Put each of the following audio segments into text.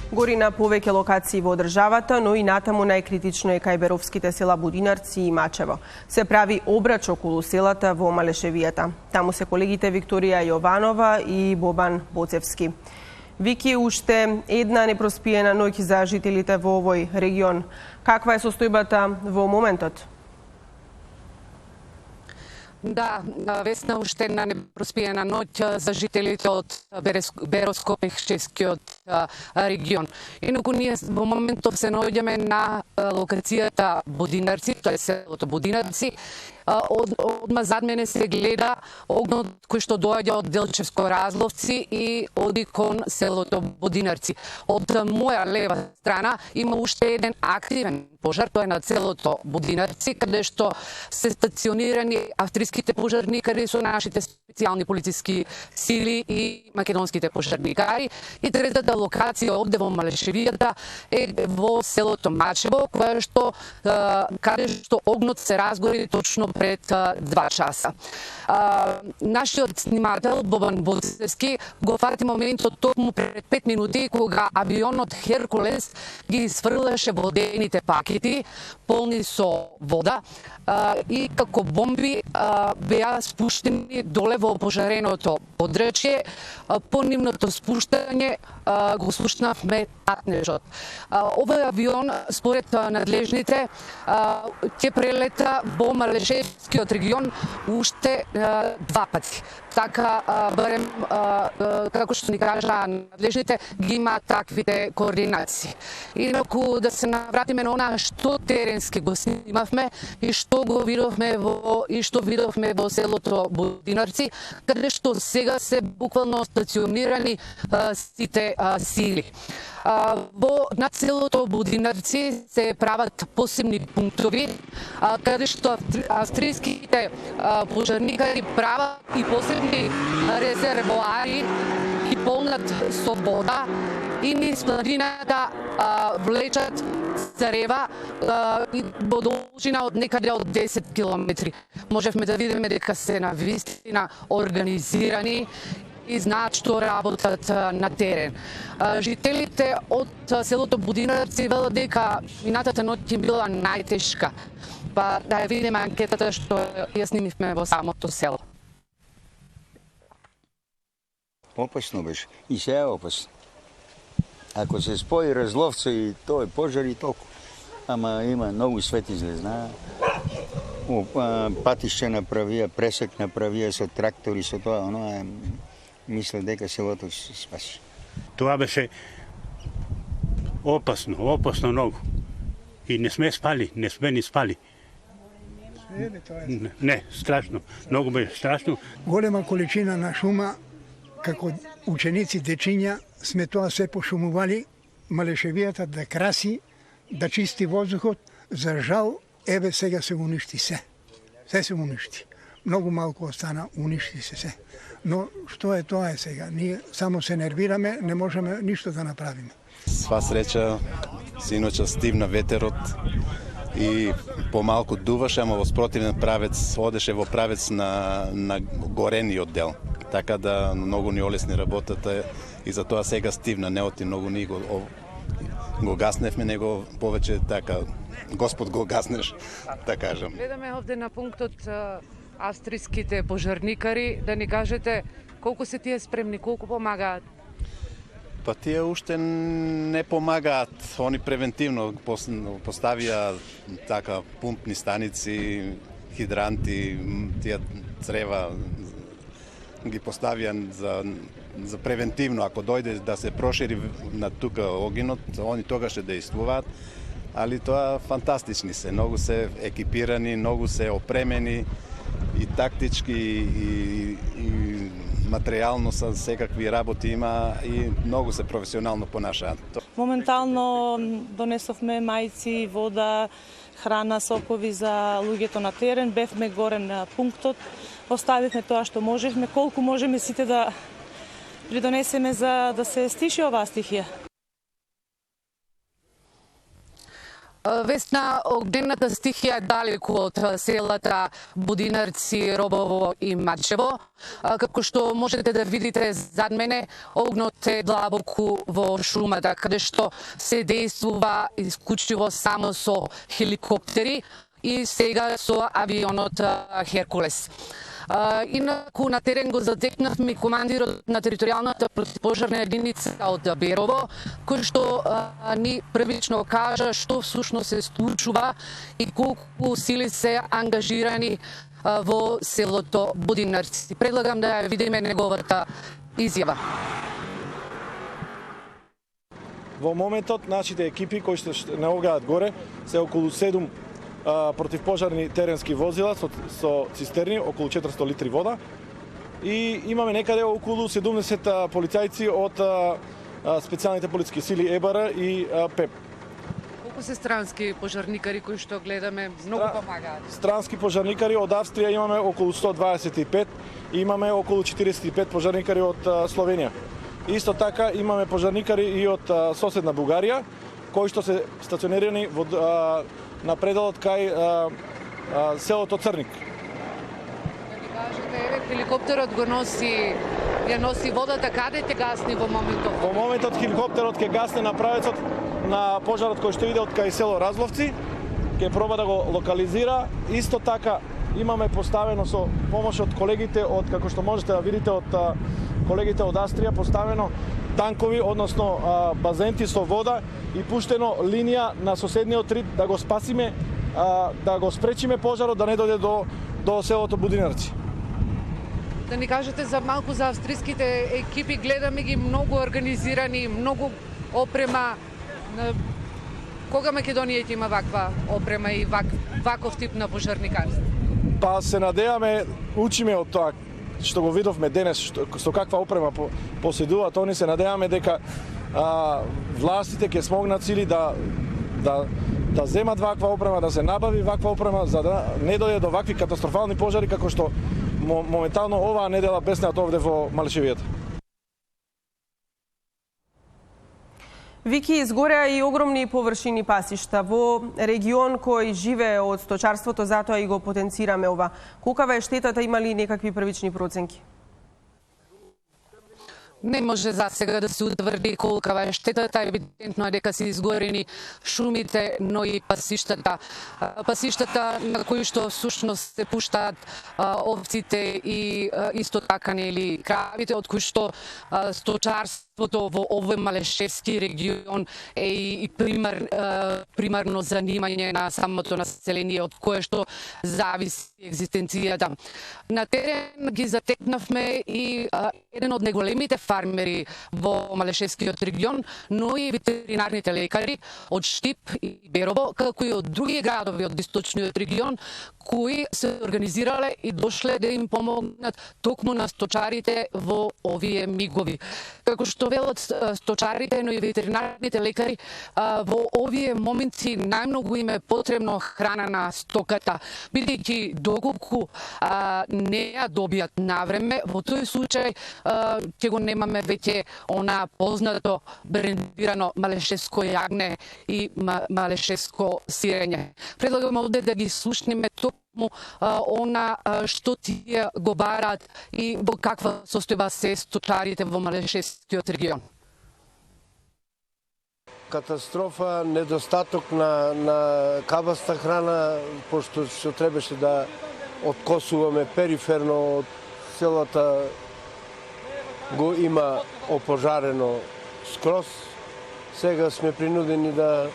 Гори на повеќе локации во државата, но и натаму најкритично е кај беровските села Будинарци и Мачево. Се прави обрач околу селата во Малешевијата. Таму се колегите Викторија Јованова и Бобан Боцевски. Вики, уште една непроспиена ноќ за жителите во овој регион. Каква е состојбата во моментот? Да, Весна, уште една непроспиена ноќ за жителите од Беровско-Пехчевскиот регион. Инаку ние во моментов се наоѓаме на локацијата Будинарци, тоа е селото Будинарци. Одма зад мене се гледа огнот кој што доаѓа од Делчевско Разловци и оди кон селото Будинарци. Од моја лева страна има уште еден активен пожар, тоа е на селото Будинарци, каде што се стационирани австриските пожарникари со нашите специјални полициски сили и македонските пожарникари. И третата локација овде во Малешевијата е во селото Мачево, каде што огнот се разгори точно пред 2 часа. Нашиот снимател Бобан Боцевски го фати моментот токму пред 5 минути кога авионот Херкулес ги сфрлаше водените пакети полни со вода и како бомби беа спуштени доле во опожареното подречје. По нивното спуштање го слушнавме татнежот. Овој авион, според надлежните, ќе прелета во Малешевскиот регион уште 2 пати. Така, барем, како што ни кажа надлежните, ги има таквите координации. Инаку да се навратиме на она што теренски го снимавме и што видовме во селото Будинарци, каде што сега се буквално стационирани сите сили. На селото Будинарци се прават посебни пунктови, каде што австриските пожарникари прават и посебни резервоари и полнат со вода и низ планината влечат царева во должина од некаде од 10 километри. Можевме да видиме дека се навистина организирани и знаат што работат на терен. Жителите од селото Будинарци велат дека минатата ноќ им била најтешка. Па да ја видиме анкетата што ја снимивме во самото село. Опасно беше. И се е опасно. Ако се спои Разловца и тој пожар и толку. Ама има многу свети звезда. Патишче направија, пресек направија со трактори, со тоа, оно мисля дека селото се спаси. Тоа беше опасно многу. И не сме ни спали. Не, страшно. Многу беше страшно. Голема количина на шума, како ученици, дечиња, сме тоа се пошумували, Малешевијата да краси, да чисти воздухот. За жал, еве сега се уништи се. Се се уништи. Многу малку остана, уништи се. Но што е тоа сега? Ние само се нервираме, не можеме ништо да направиме. Сва среќа, синоќа стивна ветерот и помалку дуваше, ама во спротивен правец, одеше во правец на горениот дел. Така да многу ни олесни работата и за тоа сега стивна, не оти многу ни го гасневме, него повеќе така Господ го гаснеш, да кажам. Гледаме овде на пунктот австриските пожарникари, да ни кажете колку се тие спремни, колку помагаат? Па тие уште не помагаат, они превентивно поставија така пумпни станици, хидранти, тие црева ги поставија за превентивно, ако дојде да се прошири на тука огинот, они тогаш ќе действуваат, али тоа фантастични се, многу се екипирани, многу се опремени и тактички и материјално со секакви работи има и многу се професионално понашаат. Моментално донесовме мајци, вода, храна, сокови за луѓето на терен, бевме горе на пунктот, оставивме тоа што можевме, колку можеме сите да придонесеме за да се стиши оваа стихија. Весна огнената стихија е далеку од селата Будинарци, Робово и Мачево. Како што можете да видите зад мене, огнот е длабоку во шумата, каде што се действува исклучиво само со хеликоптери и сега со авионот Херкулес. Инаку на терен го затекнавме командирот на територијалната противпожарна единица од Берово, кој што ни првично кажа што всушност се случува и колку сили се ангажирани во селото Будинарци. Предлагам да ја видиме неговата изјава. Во моментот нашите екипи кои што наоѓаат горе се околу 7 противпожарни теренски возила со цистерни, околу 400 литри вода. И имаме некаде околу 70 полицајци од специјалните полициски сили ЕБР и ПЕП. Колку се странски пожарникари кои што гледаме многу помагаат? Странски пожарникари од Австрија имаме околу 125 и имаме околу 45 пожарникари од Словенија. Исто така имаме пожарникари и од соседна Бугарија, кои што се стационирани на пределот кај селото Црник. Да ни кажете, еве хеликоптерот ја носи водата, каде те гасни во моментот? Во моментот хеликоптерот ќе гасне на правецот на пожарот кој што иде од кај село Разловци, ќе проба да го локализира. Исто така имаме поставено со помош од колегите од, како што можете да видите, од колегите од Австрија, поставено танкови, односно базенти со вода и пуштено линија на соседниот рид да го спасиме, да го спречиме пожарот да не дојде до селото Будинарци. Да ни кажете за малку за австриските екипи, гледаме ги многу организирани, многу опрема. Кога Македонија ќе има ваква опрема и ваков тип на пожарникарство? Па се надеваме, учиме од тоа што го видовме денес, со каква опрема поседуваат, они се надеваме дека властите ќе смогнат сили да земат ваква опрема, да се набави ваква опрема, за да не дојде до вакви катастрофални пожари како што моментално оваа недела беснеат овде во Малешевијата. Вики, изгореа и огромни површини пасишта во регион кој живее од сточарството, затоа и го потенцираме ова. Колкава е штетата, има ли некакви првични проценки? Не може за сега да се утврди колкава е штетата, евидентно е дека се изгорени шумите, но и пасиштата. Пасиштата на кои што всушност се пуштаат овците и исто така нели кравите, од кои што сточарството во овој малешевски регион е и примарно занимање на самото население, од кое што зависи екзистенцијата. На терен ги затекнавме и еден од најголемите фармери во Малешевскиот регион, но и ветеринарните лекари од Штип и Берово, како и од други градови од источниот регион, кои се организирале и дошле да им помогнат токму на сточарите во овие мигови. Како што велат сточарите, но и ветеринарните лекари, во овие моменти најмногу им е потребно храна на стоката, бидејќи доколку не ја добијат навреме, во тој случај ќе го немаме веќе она познато брендирано малешевско јагне и малешевско сирење. Предлагам овде да ги слушнеме токму она што тие го бараат и во каква состојба се сточарите во Малешевскиот регион. Катастрофа, недостаток на кабаста храна, пошто што требаше да откосуваме периферно од селата, го има опожарено скроз. Сега сме принудени да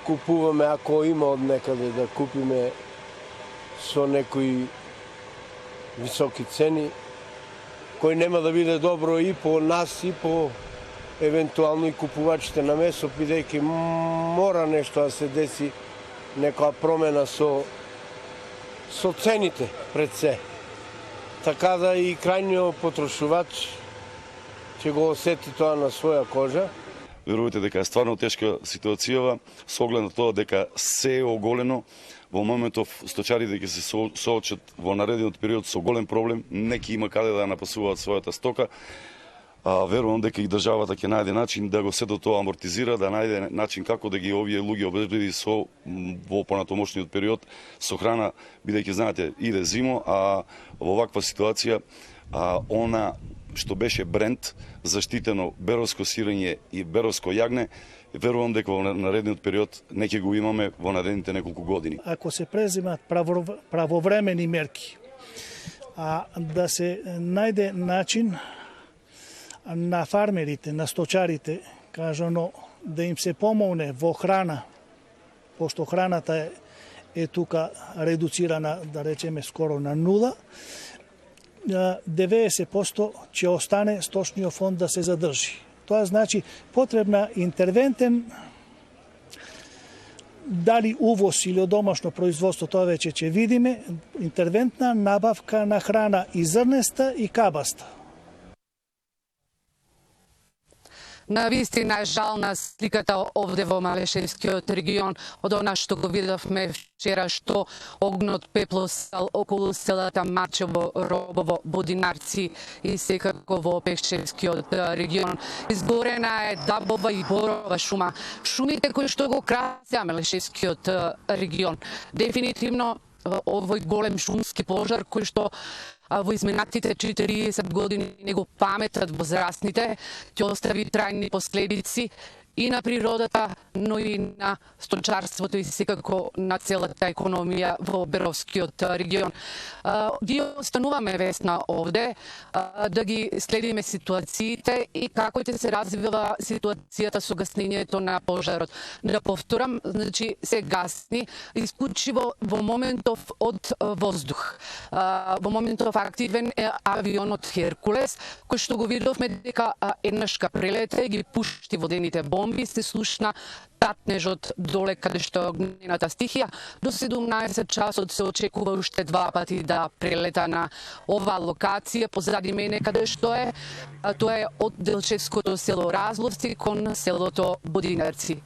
купуваме, ако има од некаде, да купиме со некои високи цени, кој нема да биде добро и по нас, и по евентуално и купувачите на месо, бидејќи мора нешто да се деси, некоја промена со цените пред се. Така да и крајниот потрошувач ќе го осети тоа на своја кожа. Верувате дека е стварно тешка ситуацијава, со оглед на тоа дека се е оголено. Во моментов сточарите ќе се соочат во наредниот период со голем проблем, неки има каде да напасуваат својата стока. верувам дека и државата ќе најде начин да го сето тоа амортизира, да најде начин како да ги овие луѓе обезбеди со во понатомошниот период со храна, бидејќи знаете иде зимо, а во ваква ситуација она што беше бренд заштитено беровско сирење и беровско јагне, верувам дека во наредниот период не ќе го имаме во наредните неколку години. Ако се преземат правовремени мерки, да се најде начин на фармерите, на сточарите, кажано, да им се помогне во храна, пошто храната е тука редуцирана, да речеме, скоро на нула, 90% ќе остане сточниот фонд да се задржи. Тоа значи потребна интервентен, дали увоз или од домашно производство, тоа веќе ќе видиме, интервентна набавка на храна и зрнеста и кабаста. На вистина жална сликата овде во Малешевскиот регион од она што го видовме вчера, што огнот пеплосал околу селата Мачево, Робово, Бодинарци и секако во Пешевскиот регион. Изгорена е дабова и борова шума. Шумите кои што го красеа Малешевскиот регион. Дефинитивно овој голем шумски пожар кој што во изминатите 40 години не го паметат возрастните, ќе остави трајни последици и на природата, но и на сточарството и секако на целата економија во Беровскиот регион. Ги остануваме Весна овде да ги следиме ситуациите и како ќе се развива ситуацијата со гаснењето на пожарот. Да повторам, значи се гасни исклучиво во моментов од воздух. Во моментов активен е авионот Херкулес, кој што го видовме дека еднашка прелете ги пушти водените бомби, се слушна татнежот доле каде што е огнената стихија. До 17 часот се очекува уште 2 пати да прелета на ова локација позади мене каде што е. Тоа е од Делчевското село Разловци кон селото Бодинарци.